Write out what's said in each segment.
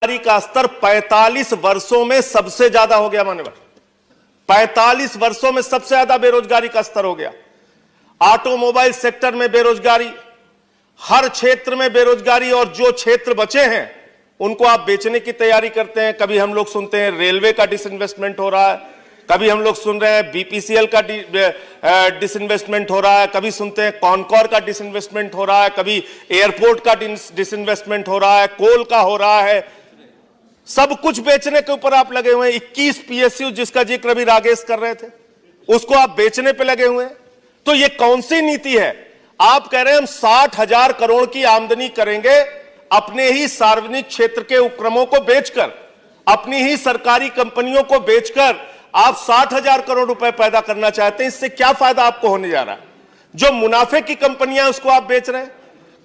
बेरोजगारी का स्तर 45 वर्षों में सबसे ज्यादा हो गया मान्यवर। 45 वर्षों में सबसे ज्यादा बेरोजगारी का स्तर हो गया। ऑटोमोबाइल सेक्टर में बेरोजगारी, हर क्षेत्र में बेरोजगारी, और जो क्षेत्र बचे हैं उनको आप बेचने की तैयारी करते हैं। कभी हम लोग सुनते हैं रेलवे का डिसइन्वेस्टमेंट हो रहा है, कभी हम लोग सुन रहे हैं बीपीसीएल का डिसइन्वेस्टमेंट हो रहा है, कभी सुनते हैं कॉनकॉर का डिसइन्वेस्टमेंट हो रहा है, कभी एयरपोर्ट का डिसइन्वेस्टमेंट हो रहा है, कोल का हो रहा है। सब कुछ बेचने के ऊपर आप लगे हुए हैं। 21 पीएसयू जिसका जिक्र अभी राकेश कर रहे थे, उसको आप बेचने पे लगे हुए हैं। तो ये कौन सी नीति है? आप कह रहे हैं हम 60,000 करोड़ की आमदनी करेंगे अपने ही सार्वजनिक क्षेत्र के उपक्रमों को बेचकर, अपनी ही सरकारी कंपनियों को बेचकर आप 60,000 करोड़ रुपए पैदा करना चाहते हैं। इससे क्या फायदा आपको होने जा रहा है? जो मुनाफे की कंपनियां उसको आप बेच रहे हैं।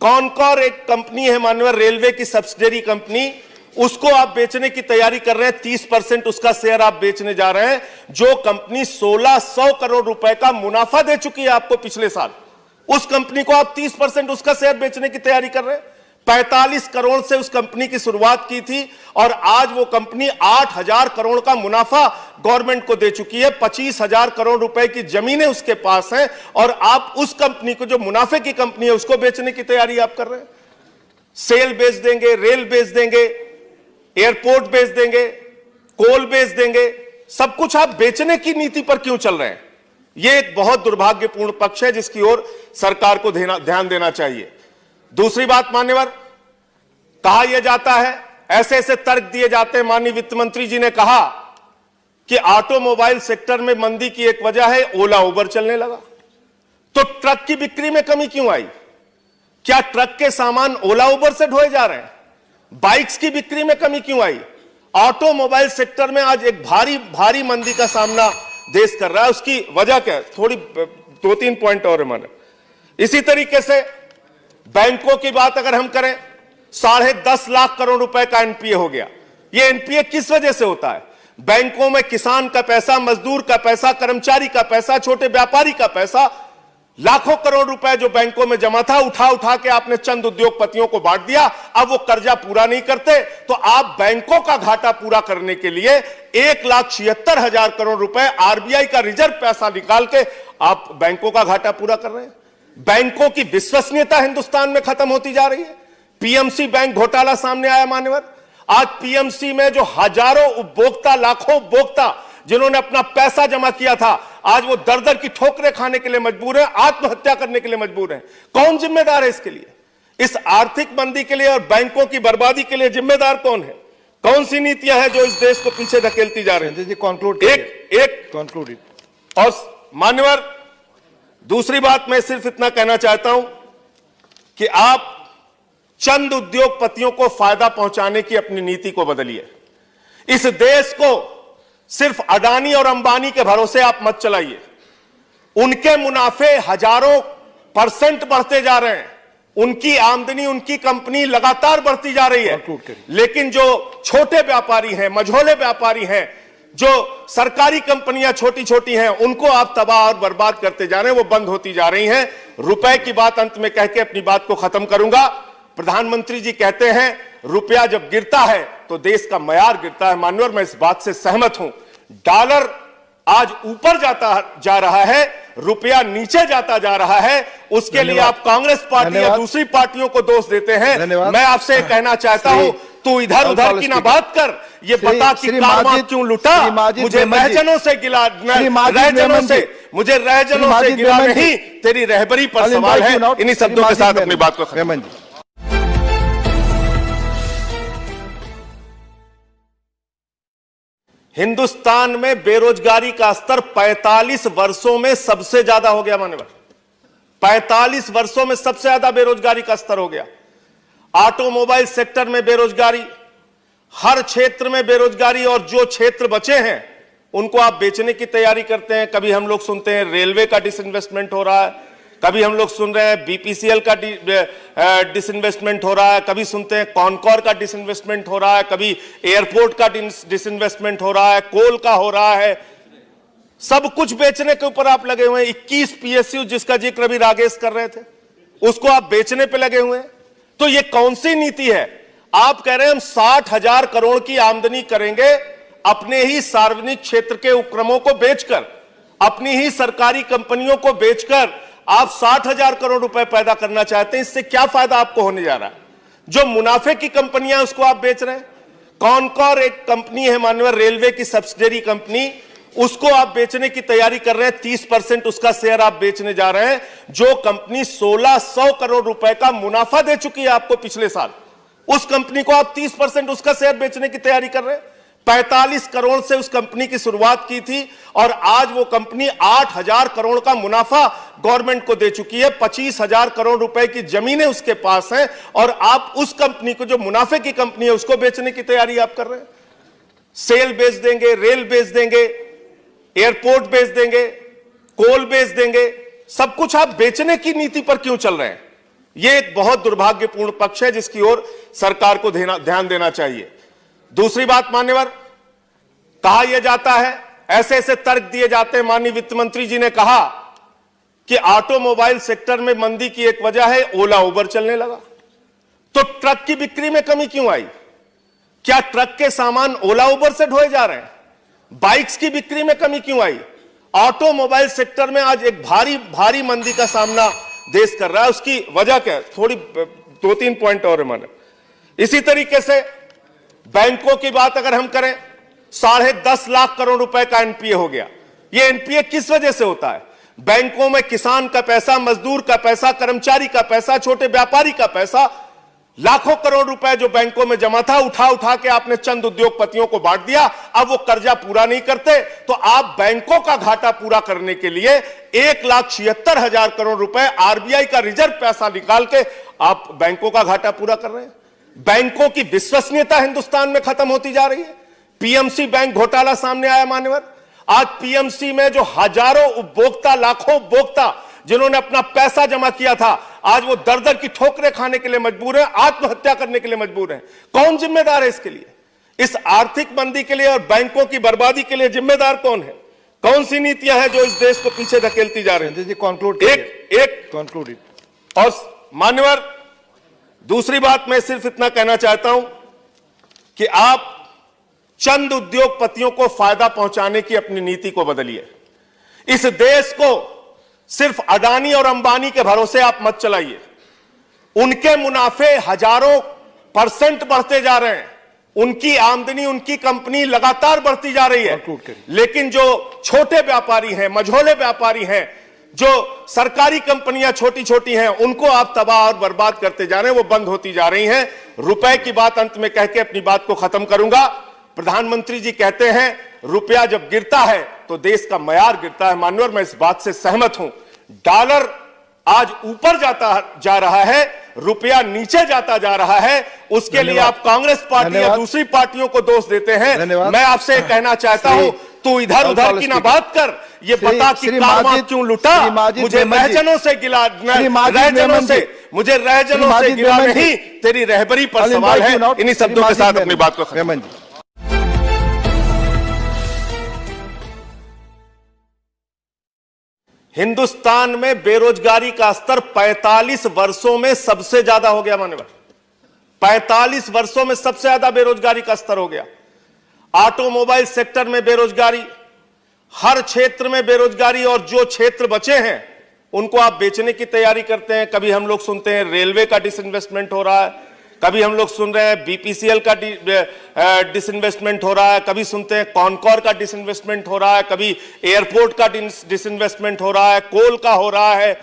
कॉनकॉर एक कंपनी है माननीय रेलवे की सब्सिडियरी कंपनी, उसको आप बेचने की तैयारी कर रहे हैं। 30% उसका शेयर आप बेचने जा रहे हैं, जो कंपनी 1600 करोड़ रुपए का मुनाफा दे चुकी है आपको पिछले साल। उस कंपनी को आप 30% उसका शेयर बेचने की तैयारी कर रहे हैं। 45 करोड़ से उस कंपनी की शुरुआत की थी और आज वो कंपनी 8,000 करोड़ का मुनाफा गवर्नमेंट को दे चुकी है। 25,000 करोड़ रुपए की जमीनें उसके पास हैं और आप उस कंपनी को, जो मुनाफे की कंपनी है, उसको बेचने की तैयारी आप कर रहे हैं। सेल बेच देंगे, रेल बेच देंगे, एयरपोर्ट बेच देंगे, कोल बेच देंगे, सब कुछ आप बेचने की नीति पर क्यों चल रहे हैं? यह एक बहुत दुर्भाग्यपूर्ण पक्ष है जिसकी ओर सरकार को ध्यान देना चाहिए। दूसरी बात मान्यवर, कहा यह जाता है, ऐसे ऐसे तर्क दिए जाते हैं। माननीय वित्त मंत्री जी ने कहा कि ऑटोमोबाइल सेक्टर में मंदी की एक वजह है ओला उबर चलने लगा। तो ट्रक की बिक्री में कमी क्यों आई? क्या ट्रक के सामान ओला उबर से ढोए जा रहे हैं? बाइक्स की बिक्री में कमी क्यों आई? ऑटोमोबाइल सेक्टर में आज एक भारी मंदी का सामना देश कर रहा है। उसकी वजह क्या है? थोड़ी 2-3 पॉइंट और है माने। इसी तरीके से बैंकों की बात अगर हम करें, 10.5 लाख करोड़ रुपए का एनपीए हो गया। यह एनपीए किस वजह से होता है? बैंकों में किसान का पैसा, मजदूर का पैसा, कर्मचारी का पैसा, छोटे व्यापारी का पैसा, लाखों करोड़ रुपए जो बैंकों में जमा था, उठा के आपने चंद उद्योगपतियों को बांट दिया। अब वो कर्जा पूरा नहीं करते तो आप बैंकों का घाटा पूरा करने के लिए 1,76,000 करोड़ रुपए आरबीआई का रिजर्व पैसा निकाल के आप बैंकों का घाटा पूरा कर रहे हैं। बैंकों की विश्वसनीयता हिंदुस्तान में खत्म होती जा रही है। पीएमसी बैंक घोटाला सामने आया मान्यवर। आज पीएमसी में जो हजारों उपभोक्ता, लाखों उपभोक्ता जिन्होंने अपना पैसा जमा किया था, आज वो दर की ठोकरें खाने के लिए मजबूर है, आत्महत्या करने के लिए मजबूर है। कौन जिम्मेदार है इसके लिए? इस आर्थिक मंदी के लिए और बैंकों की बर्बादी के लिए जिम्मेदार कौन है? कौन सी नीतियां हैं जो इस देश को पीछे धकेलती जा रही है? कंक्लूड। और मान्यवर, दूसरी बात मैं सिर्फ इतना कहना चाहता हूं कि आप चंद उद्योगपतियों को फायदा पहुंचाने की अपनी नीति को बदलिए। इस देश को सिर्फ अडानी और अंबानी के भरोसे आप मत चलाइए। उनके मुनाफे हजारों % बढ़ते जा रहे हैं, उनकी आमदनी, उनकी कंपनी लगातार बढ़ती जा रही है। लेकिन जो छोटे व्यापारी हैं, मझोले व्यापारी हैं, जो सरकारी कंपनियां छोटी छोटी हैं, उनको आप तबाह और बर्बाद करते जा रहे हैं, वो बंद होती जा रही हैं। रुपए की बात अंत में कह के अपनी बात को खत्म करूंगा। प्रधानमंत्री जी कहते हैं रुपया जब गिरता है तो देश का मयार गिरता है। मान्यवर, मैं इस बात से सहमत हूं। डॉलर आज ऊपर जा रहा है, रुपया नीचे जाता जा रहा है। उसके लिए आप कांग्रेस पार्टी या दूसरी पार्टियों को दोष देते हैं। मैं आपसे कहना चाहता हूं, तू इधर उधर की ना बात कर, ये बता कि कारवां क्यों लुटा। मुझे रहजनों से गिला नहीं, तेरी रहबरी पर सवाल है। इन्हीं शब्दों के साथ अपनी बात को खत्म। हिंदुस्तान में बेरोजगारी का स्तर 45 वर्षों में सबसे ज्यादा हो गया मान्यवर। 45 वर्षों में सबसे ज्यादा बेरोजगारी का स्तर हो गया। ऑटोमोबाइल सेक्टर में बेरोजगारी, हर क्षेत्र में बेरोजगारी, और जो क्षेत्र बचे हैं उनको आप बेचने की तैयारी करते हैं। कभी हम लोग सुनते हैं रेलवे का डिसइन्वेस्टमेंट हो रहा है, कभी हम लोग सुन रहे हैं बीपीसीएल का डिसइन्वेस्टमेंट हो रहा है, कभी सुनते हैं कॉनकॉर का डिसइन्वेस्टमेंट हो रहा है, कभी एयरपोर्ट का डिसइन्वेस्टमेंट हो रहा है, कोल का हो रहा है। सब कुछ बेचने के ऊपर आप लगे हुए हैं। 21 पीएसयू जिसका जिक्र अभी राकेश कर रहे थे, उसको आप बेचने पे लगे हुए हैं। तो ये कौन सी नीति है? आप कह रहे हैं हम 60,000 करोड़ की आमदनी करेंगे अपने ही सार्वजनिक क्षेत्र के उपक्रमों को बेचकर, अपनी ही सरकारी कंपनियों को बेचकर आप 60,000 करोड़ रुपए पैदा करना चाहते हैं। इससे क्या फायदा आपको होने जा रहा है? जो मुनाफे की कंपनियां उसको आप बेच रहे हैं। कॉनकॉर एक कंपनी है माननीय रेलवे की सब्सिडरी कंपनी, उसको आप बेचने की तैयारी कर रहे हैं। 30% उसका शेयर आप बेचने जा रहे हैं, जो कंपनी 1600 करोड़ रुपए का मुनाफा दे चुकी है आपको पिछले साल। उस कंपनी को आप 30% उसका शेयर बेचने की तैयारी कर रहे हैं। 45 करोड़ से उस कंपनी की शुरुआत की थी और आज वो कंपनी 8,000 करोड़ का मुनाफा गवर्नमेंट को दे चुकी है। 25,000 करोड़ रुपए की जमीनें उसके पास हैं और आप उस कंपनी को, जो मुनाफे की कंपनी है, उसको बेचने की तैयारी आप कर रहे हैं। सेल बेच देंगे, रेल बेच देंगे, एयरपोर्ट बेच देंगे, कोल बेच देंगे, सब कुछ आप बेचने की नीति पर क्यों चल रहे हैं? यह एक बहुत दुर्भाग्यपूर्ण पक्ष है जिसकी ओर सरकार को ध्यान देना चाहिए। दूसरी बात मान्यवर, कहा यह जाता है, ऐसे ऐसे तर्क दिए जाते हैं। माननीय वित्त मंत्री जी ने कहा कि ऑटोमोबाइल सेक्टर में मंदी की एक वजह है ओला उबर चलने लगा। तो ट्रक की बिक्री में कमी क्यों आई? क्या ट्रक के सामान ओला उबर से ढोए जा रहे हैं? बाइक्स की बिक्री में कमी क्यों आई? ऑटोमोबाइल सेक्टर में आज एक भारी मंदी का सामना देश कर रहा है। उसकी वजह क्या है? थोड़ी 2-3 पॉइंट और है माने। इसी तरीके से बैंकों की बात अगर हम करें, 10.5 लाख करोड़ रुपए का एनपीए हो गया। यह एनपीए किस वजह से होता है? बैंकों में किसान का पैसा, मजदूर का पैसा, कर्मचारी का पैसा, छोटे व्यापारी का पैसा, लाखों करोड़ रुपए जो बैंकों में जमा था, उठा उठा के आपने चंद उद्योगपतियों को बांट दिया। अब वो कर्जा पूरा नहीं करते तो आप बैंकों का घाटा पूरा करने के लिए 1,76,000 करोड़ रुपए आरबीआई का रिजर्व पैसा निकाल के आप बैंकों का घाटा पूरा कर रहे हैं। बैंकों की विश्वसनीयता हिंदुस्तान में खत्म होती जा रही है। पीएमसी बैंक घोटाला सामने आया मान्यवर। आज पीएमसी में जो हजारों उपभोक्ता, लाखों उपभोक्ता जिन्होंने अपना पैसा जमा किया था, आज वो दर-दर की ठोकरें खाने के लिए मजबूर हैं, आत्महत्या करने के लिए मजबूर हैं। कौन जिम्मेदार है इसके लिए? इस आर्थिक मंदी के लिए और बैंकों की बर्बादी के लिए जिम्मेदार कौन है? कौन सी नीतियां हैं जो इस देश को पीछे धकेलती जा रही हैं? कंक्लूड। और मान्यवर, दूसरी बात मैं सिर्फ इतना कहना चाहता हूं कि आप चंद उद्योगपतियों को फायदा पहुंचाने की अपनी नीति को बदलिए। इस देश को सिर्फ अडानी और अंबानी के भरोसे आप मत चलाइए। उनके मुनाफे हजारों % बढ़ते जा रहे हैं, उनकी आमदनी, उनकी कंपनी लगातार बढ़ती जा रही है। लेकिन जो छोटे व्यापारी हैं, मझोले व्यापारी हैं, जो सरकारी कंपनियां छोटी छोटी हैं, उनको आप तबाह और बर्बाद करते जा रहे हैं, वो बंद होती जा रही हैं। रुपए की बात अंत में कह के अपनी बात को खत्म करूंगा। प्रधानमंत्री जी कहते हैं रुपया जब गिरता है तो देश का मयार गिरता है। मान्यवर, मैं इस बात से सहमत हूं। डॉलर आज ऊपर जा रहा है, रुपया नीचे जाता जा रहा है। उसके लिए आप कांग्रेस पार्टी या दूसरी पार्टियों को दोष देते हैं। मैं आपसे कहना चाहता हूं, तू इधर उधर की ना बात कर, ये बता कि कारवां क्यों लुटा। मुझे रहजनों से गिला नहीं, तेरी रहबरी पर सवाल है। इन्हीं शब्दों के साथ अपनी बात को खत्म। हिंदुस्तान में बेरोजगारी का स्तर 45 वर्षों में सबसे ज्यादा हो गया मान्यवर। 45 वर्षों में सबसे ज्यादा बेरोजगारी का स्तर हो गया। ऑटोमोबाइल सेक्टर में बेरोजगारी, हर क्षेत्र में बेरोजगारी, और जो क्षेत्र बचे हैं उनको आप बेचने की तैयारी करते हैं। कभी हम लोग सुनते हैं रेलवे का डिसइन्वेस्टमेंट हो रहा है, कभी हम लोग सुन रहे हैं बीपीसीएल का डिसइन्वेस्टमेंट हो रहा है, कभी सुनते हैं कॉनकॉर का डिसइन्वेस्टमेंट हो रहा है, कभी एयरपोर्ट का डिसइन्वेस्टमेंट हो रहा है, कोल का हो रहा है।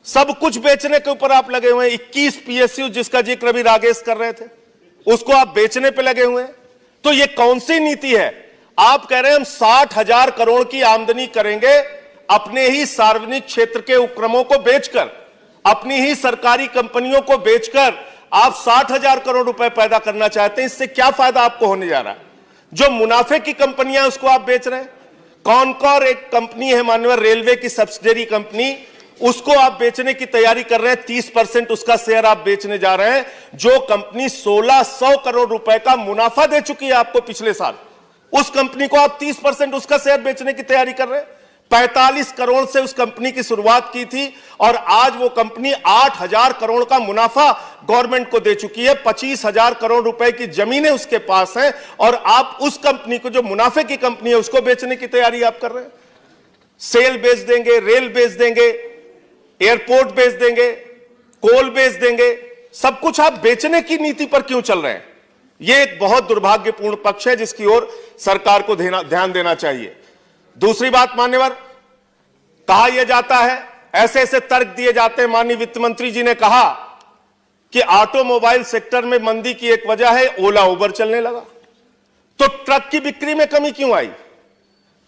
सब कुछ बेचने के ऊपर आप लगे हुए हैं। 21 पीएसयू जिसका जिक्र अभी रागेश कर रहे थे, उसको आप बेचने पे लगे हुए हैं। तो ये कौन सी नीति है? आप कह रहे हैं हम 60,000 करोड़ की आमदनी करेंगे अपने ही सार्वजनिक क्षेत्र के उपक्रमों को बेचकर, अपनी ही सरकारी कंपनियों को बेचकर आप 60,000 करोड़ रुपए पैदा करना चाहते हैं। इससे क्या फायदा आपको होने जा रहा है? जो मुनाफे की कंपनियां हैं उसको आप बेच रहे हैं। कॉनकॉर एक कंपनी है माननीय रेलवे की सब्सिडरी कंपनी, उसको आप बेचने की तैयारी कर रहे हैं। 30% उसका शेयर आप बेचने जा रहे हैं, जो कंपनी 1600 करोड़ रुपए का मुनाफा दे चुकी है आपको पिछले साल। उस कंपनी को आप 30% उसका शेयर बेचने की तैयारी कर रहे हैं। 45 करोड़ से उस कंपनी की शुरुआत की थी और आज वो कंपनी 8,000 करोड़ का मुनाफा गवर्नमेंट को दे चुकी है। 25,000 करोड़ रुपए की जमीनें उसके पास हैं और आप उस कंपनी को, जो मुनाफे की कंपनी है, उसको बेचने की तैयारी आप कर रहे हैं। सेल बेच देंगे, रेल बेच देंगे, एयरपोर्ट बेच देंगे, कोल बेच देंगे, सब कुछ आप बेचने की नीति पर क्यों चल रहे हैं? यह एक बहुत दुर्भाग्यपूर्ण पक्ष है जिसकी ओर सरकार को ध्यान देना चाहिए। दूसरी बात मान्यवर, कहा यह जाता है, ऐसे ऐसे तर्क दिए जाते हैं। माननीय वित्त मंत्री जी ने कहा कि ऑटोमोबाइल सेक्टर में मंदी की एक वजह है ओला उबर चलने लगा। तो ट्रक की बिक्री में कमी क्यों आई?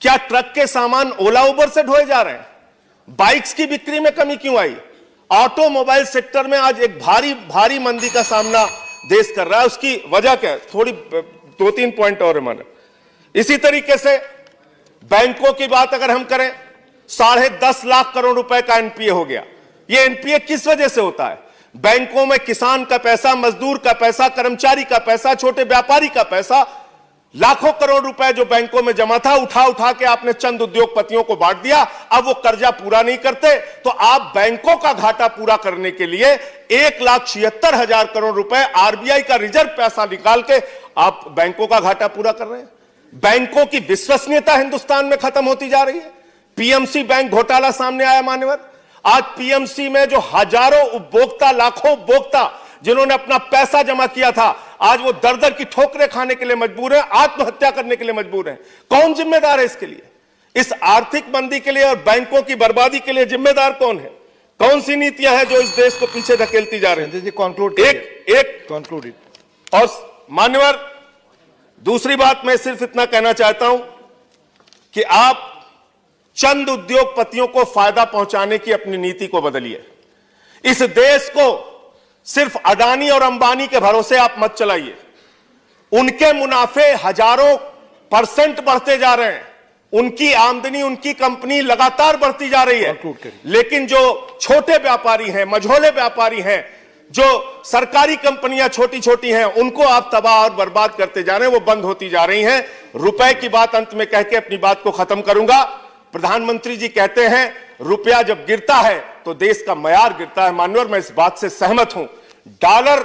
क्या ट्रक के सामान ओला उबर से ढोए जा रहे हैं? बाइक्स की बिक्री में कमी क्यों आई? ऑटोमोबाइल सेक्टर में आज एक भारी मंदी का सामना देश कर रहा है। उसकी वजह क्या है? थोड़ी 2-3 पॉइंट और है माने। इसी तरीके से बैंकों की बात अगर हम करें, 10.5 लाख करोड़ रुपए का एनपीए हो गया। यह एनपीए किस वजह से होता है? बैंकों में किसान का पैसा, मजदूर का पैसा, कर्मचारी का पैसा, छोटे व्यापारी का पैसा, लाखों करोड़ रुपए जो बैंकों में जमा था, उठा उठा के आपने चंद उद्योगपतियों को बांट दिया। अब वो कर्जा पूरा नहीं करते तो आप बैंकों का घाटा पूरा करने के लिए 1,76,000 करोड़ रुपए आरबीआई का रिजर्व पैसा निकाल के आप बैंकों का घाटा पूरा कर रहे हैं। बैंकों की विश्वसनीयता हिंदुस्तान में खत्म होती जा रही है। पीएमसी बैंक घोटाला सामने आया मान्यवर। आज पीएमसी में जो हजारों उपभोक्ता, लाखों उपभोक्ता जिन्होंने अपना पैसा जमा किया था, आज वो दर दर की ठोकरें खाने के लिए मजबूर हैं, आत्महत्या करने के लिए मजबूर हैं। कौन जिम्मेदार है इसके लिए? इस आर्थिक मंदी के लिए और बैंकों की बर्बादी के लिए जिम्मेदार कौन है? कौन सी नीतियां हैं जो इस देश को पीछे धकेलती जा रही हैं? कंक्लूड। और मान्यवर, दूसरी बात मैं सिर्फ इतना कहना चाहता हूं कि आप चंद उद्योगपतियों को फायदा पहुंचाने की अपनी नीति को बदलिए। इस देश को सिर्फ अडानी और अंबानी के भरोसे आप मत चलाइए। उनके मुनाफे हजारों % बढ़ते जा रहे हैं, उनकी आमदनी, उनकी कंपनी लगातार बढ़ती जा रही है, लेकिन जो छोटे व्यापारी हैं, मझोले व्यापारी हैं, जो सरकारी कंपनियां छोटी छोटी हैं, उनको आप तबाह और बर्बाद करते जा रहे हैं, वो बंद होती जा रही हैं। रुपए की बात अंत में कह के अपनी बात को खत्म करूंगा। प्रधानमंत्री जी कहते हैं रुपया जब गिरता है तो देश का मयार गिरता है। मान्यवर, मैं इस बात से सहमत हूं। डॉलर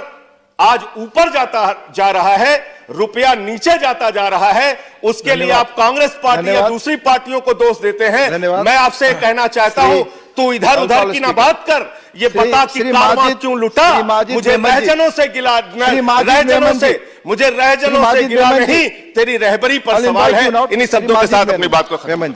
आज ऊपर जाता जा रहा है, रुपया नीचे जाता जा रहा है। उसके लिए आप कांग्रेस पार्टी या दूसरी पार्टियों को दोष देते हैं। मैं आपसे कहना चाहता हूं, तू इधर उधर की ना बात कर, ये बता कि कारवां क्यों लुटा। मुझे रहजनों से गिला, मुझे रहजनों से गिला नहीं, तेरी रहबरी पर सवाल है। इन्हीं शब्दों के साथ अपनी बात को खत्म।